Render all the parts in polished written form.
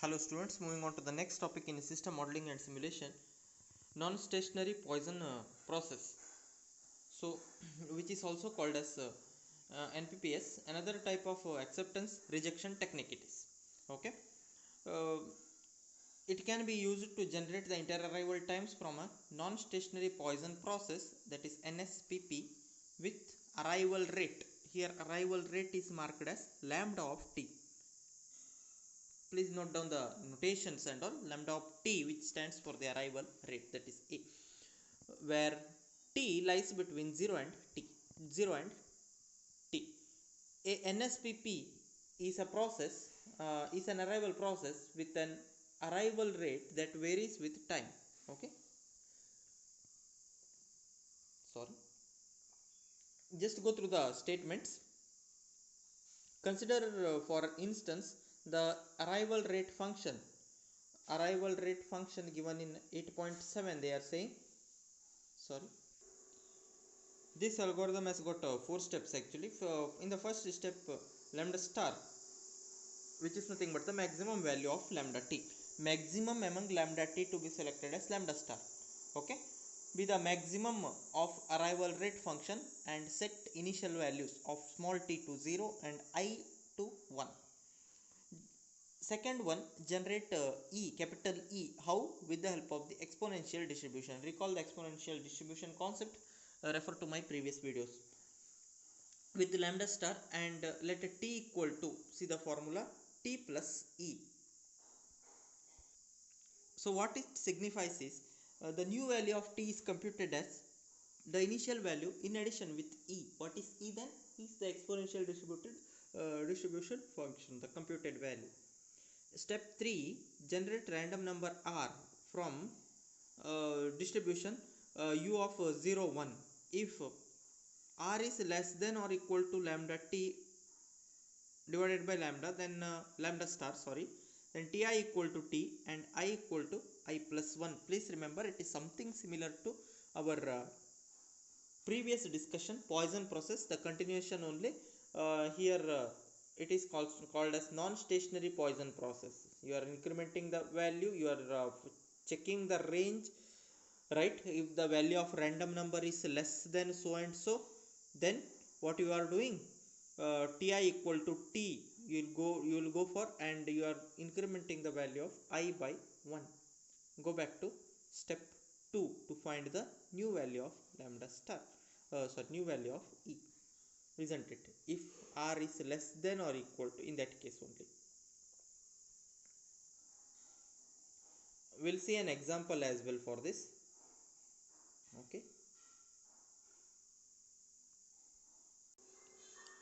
Hello students, moving on to the next topic in system modeling and simulation, non-stationary Poisson process. So which is also called as NPPS, another type of acceptance rejection technique it is. Okay. Uh, it can be used to generate the inter-arrival times from a non-stationary Poisson process, that is NSPP, with arrival rate. Here arrival rate is marked as lambda of t. Please note down the notations and all. Lambda of t, which stands for the arrival rate, that is a, where t lies between 0 and t. 0 and t. A NSPP is a process, is an arrival process with an arrival rate that varies with time. Okay, sorry, just go through the statements. Consider for instance the arrival rate function given in 8.7. They are saying, sorry, this algorithm has got 4 steps actually. In the first step, lambda star, which is nothing but the maximum value of lambda t. Maximum among lambda t to be selected as lambda star. Okay, be the maximum of arrival rate function and set initial values of small t to 0 and I to 1. Second one, generate E, capital E. How? With the help of the exponential distribution. Recall the exponential distribution concept. Refer to my previous videos. With lambda star and let t equal to, see the formula, t plus E. So what it signifies is the new value of t is computed as the initial value in addition with E. What is E then? Is the exponential distribution function, the computed value. Step 3, generate random number r from distribution u of 0 1. If r is less than or equal to lambda t divided by lambda, then lambda star, sorry, then ti equal to t and I equal to I plus 1. Please remember, it is something similar to our previous discussion, Poisson process, the continuation only. Here it is called as non-stationary Poisson process. You are incrementing the value, you are checking the range, right? If the value of random number is less than so and so, then what you are doing, ti equal to t, you will go for, and you are incrementing the value of I by 1. Go back to step 2 to find the new value of lambda star, new value of E, isn't it? If r is less than or equal to, in that case only. We'll see an example as well for this. Okay,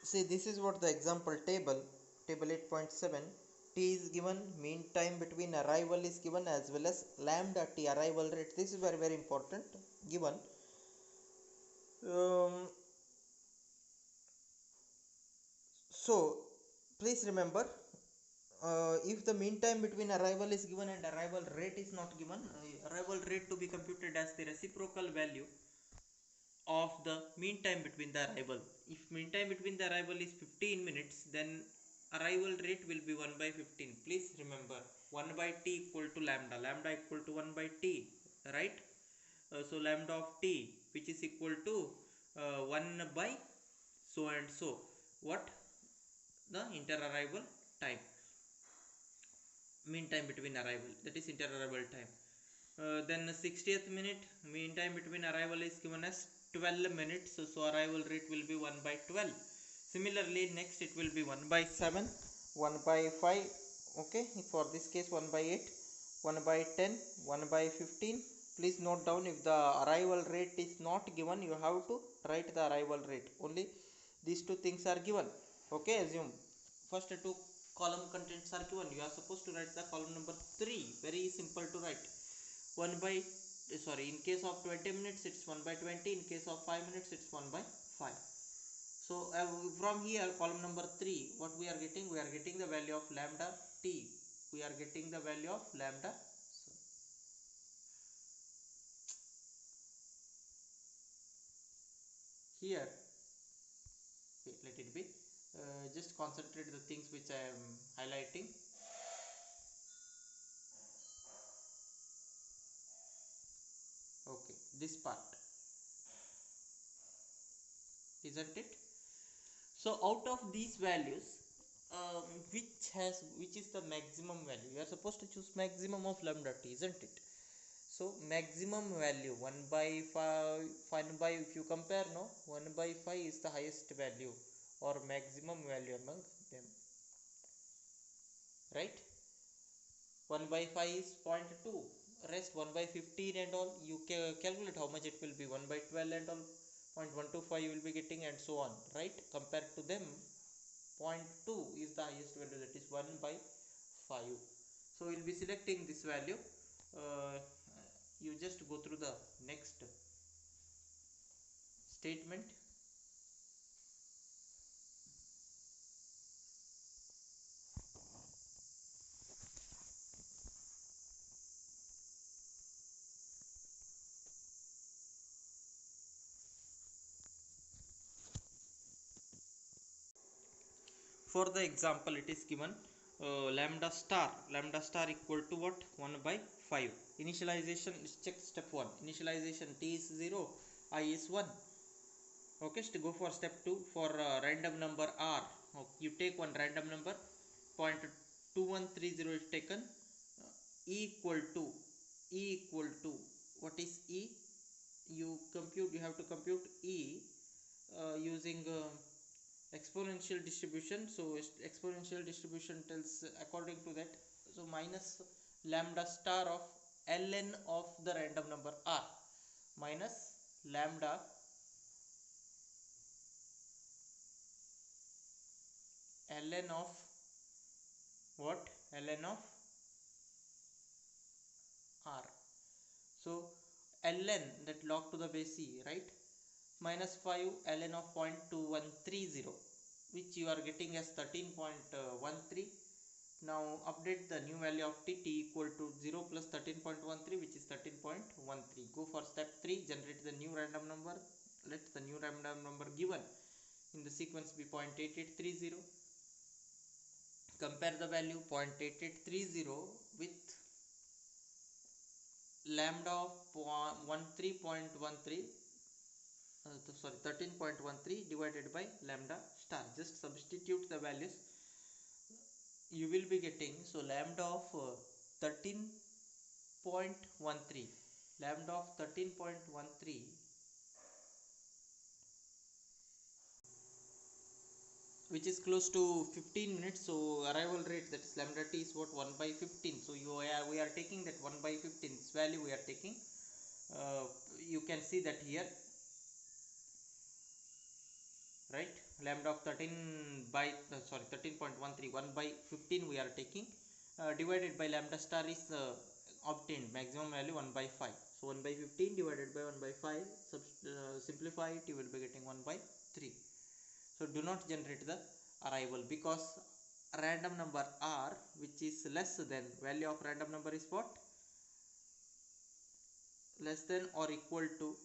see, this is what the example table 8.7. T is given, mean time between arrival is given, as well as lambda t, arrival rate. This is very very important, given. So please remember, if the mean time between arrival is given and arrival rate is not given, arrival rate to be computed as the reciprocal value of the mean time between the arrival. If mean time between the arrival is 15 minutes, then arrival rate will be 1 by 15. Please remember, 1 by t equal to lambda equal to 1 by t, right? So lambda of t, which is equal to 1 by so and so, what, the inter-arrival time, mean time between arrival, that is inter-arrival time. Then 60th minute, mean time between arrival is given as 12 minutes, so arrival rate will be 1 by 12. Similarly, next it will be 1 by 7, 1 by 5, okay, for this case 1 by 8, 1 by 10, 1 by 15. Please note down, if the arrival rate is not given, you have to write the arrival rate. Only these two things are given. Okay, assume first two column contents are given, you are supposed to write the column number 3. Very simple to write. 1 by, sorry, in case of 20 minutes it's 1 by 20, in case of 5 minutes it's 1 by 5. So from here, column number 3, what we are getting, we are getting the value of lambda t, we are getting the value of lambda, here, okay, let it be, just concentrate the things which I am highlighting. this part, isn't it? So out of these values, which is the maximum value? You are supposed to choose maximum of lambda t, isn't it? So maximum value 1 by 5, 1 by, if you compare, no, 1 by 5 is the highest value or maximum value among them, right? 1 by 5 is 0.2, rest 1 by 15 and all, you calculate how much it will be. 1 by 12 and all, 0.125 you will be getting, and so on, right? Compared to them, 0.2 is the highest value, that is 1 by 5. So we'll be selecting this value. You just go through the next statement. For the example, it is given lambda star equal to what? 1 by 5. Initialization is check step 1. Initialization t is 0, I is 1. Okay, so go for step 2. For random number r, okay, you take one random number, 0.2130 is taken. E equal to, what is e? You have to compute e using exponential distribution. So exponential distribution tells according to that. So minus lambda star of ln of the random number r, minus lambda ln of what? Ln of r. So ln, that log to the base e, right? Minus 5 ln of 0.2130, which you are getting as 13.13. Now update the new value of t equal to 0 plus 13.13, which is 13.13. Go for step 3. Generate the new random number. Let the new random number given in the sequence be 0.8830. Compare the value 0.8830 with lambda of 13.13 divided by lambda star. Just substitute the values, you will be getting. So lambda of 13.13, lambda of 13.13, which is close to 15 minutes. So arrival rate, that is lambda t, is what? 1 by 15. So we are taking that 1 by 15, this value we are taking. You can see that here, right? Lambda of 13 by 13.13, 1 by 15 we are taking, divided by lambda star is obtained maximum value 1 by 5. So 1 by 15 divided by 1 by 5, simplify it, you will be getting 1 by 3. So do not generate the arrival, because random number r, which is less than, value of random number is what? Less than or equal to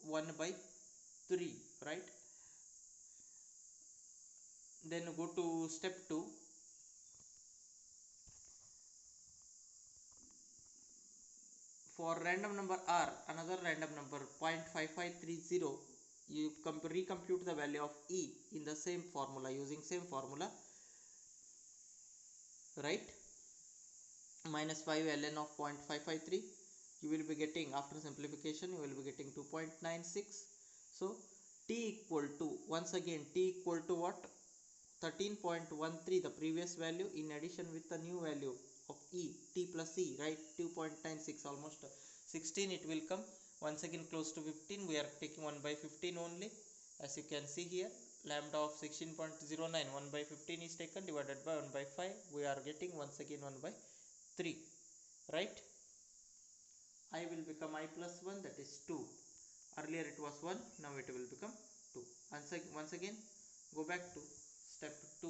1 by 3, right? Then go to step 2. For random number r, another random number 0.5530, you recompute the value of e in the same formula, using same formula, right? Minus 5 ln of 0.553, you will be getting, after simplification, you will be getting 2.96. So t equal to, once again, t equal to what? 13.13, the previous value, in addition with the new value of e, t plus e, right? 2.96, almost 16 it will come. Once again close to 15, we are taking 1 by 15 only. As you can see here, lambda of 16.09, 1 by 15 is taken, divided by 1 by 5, we are getting once again 1 by 3, right? I will become I plus 1, that is 2. Earlier it was 1, now it will become 2. Once again go back to step 2.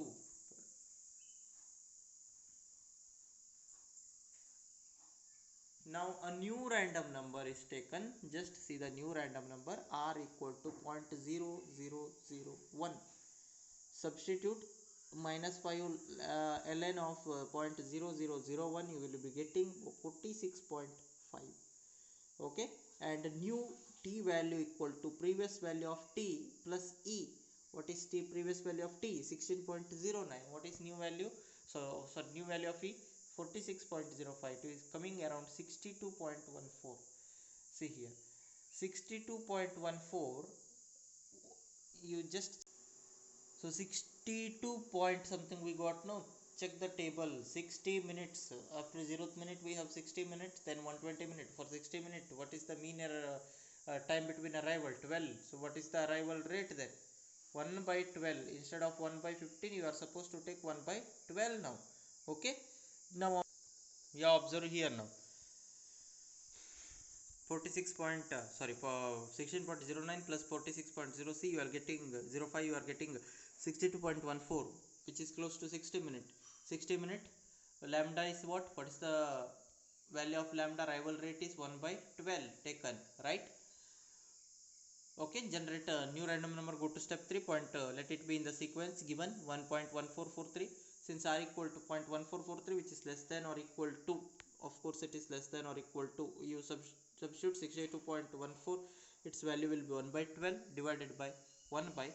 Now a new random number is taken. Just see the new random number, r equal to 0.0001. Substitute minus 5 ln of 0.0001, you will be getting 46.5. Okay, and new t value equal to previous value of t plus e. What is t previous value of t? 16.09. What is new value? So new value of e 46.05. It is coming around 62.14. See here, 62.14. You just, so 62 point something we got. No, check the table. 60 minutes, after 0th minute we have 60 minutes, then 120 minutes. For 60 minutes, what is the mean time between arrival? 12. So what is the arrival rate then? 1 by 12. Instead of 1 by 15, you are supposed to take 1 by 12 now. Okay, now yeah, observe here now. 46 point sorry, for 16.09 plus 46.0, see, you are getting 05, you are getting 62.14, which is close to 60 minute. 60 minute lambda is what is the value of lambda? Arrival rate is 1 by 12 taken, right? Okay, generate a new random number. Go to step 3 point, let it be in the sequence given 1.1443. Since r equal to 0.1443, which is less than or equal to, of course it is less than or equal to, you substitute 62.14, its value will be 1 by 12 divided by 1 by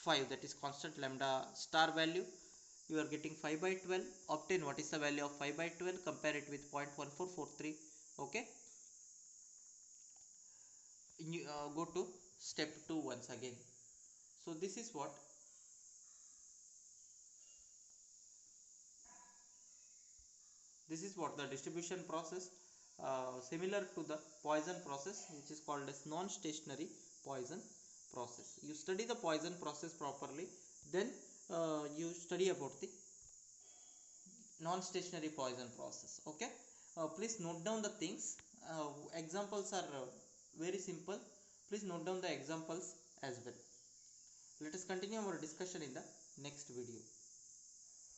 5, that is constant lambda star value. You are getting 5 by 12. Obtain what is the value of 5 by 12, compare it with 0.1443. Okay, go to step 2 once again. So this is what the distribution process, similar to the Poisson process, which is called as non-stationary Poisson process. You study the Poisson process properly, then you study about the non-stationary Poisson process. Okay, please note down the things. Examples are very simple. Please note down the examples as well. Let us continue our discussion in the next video.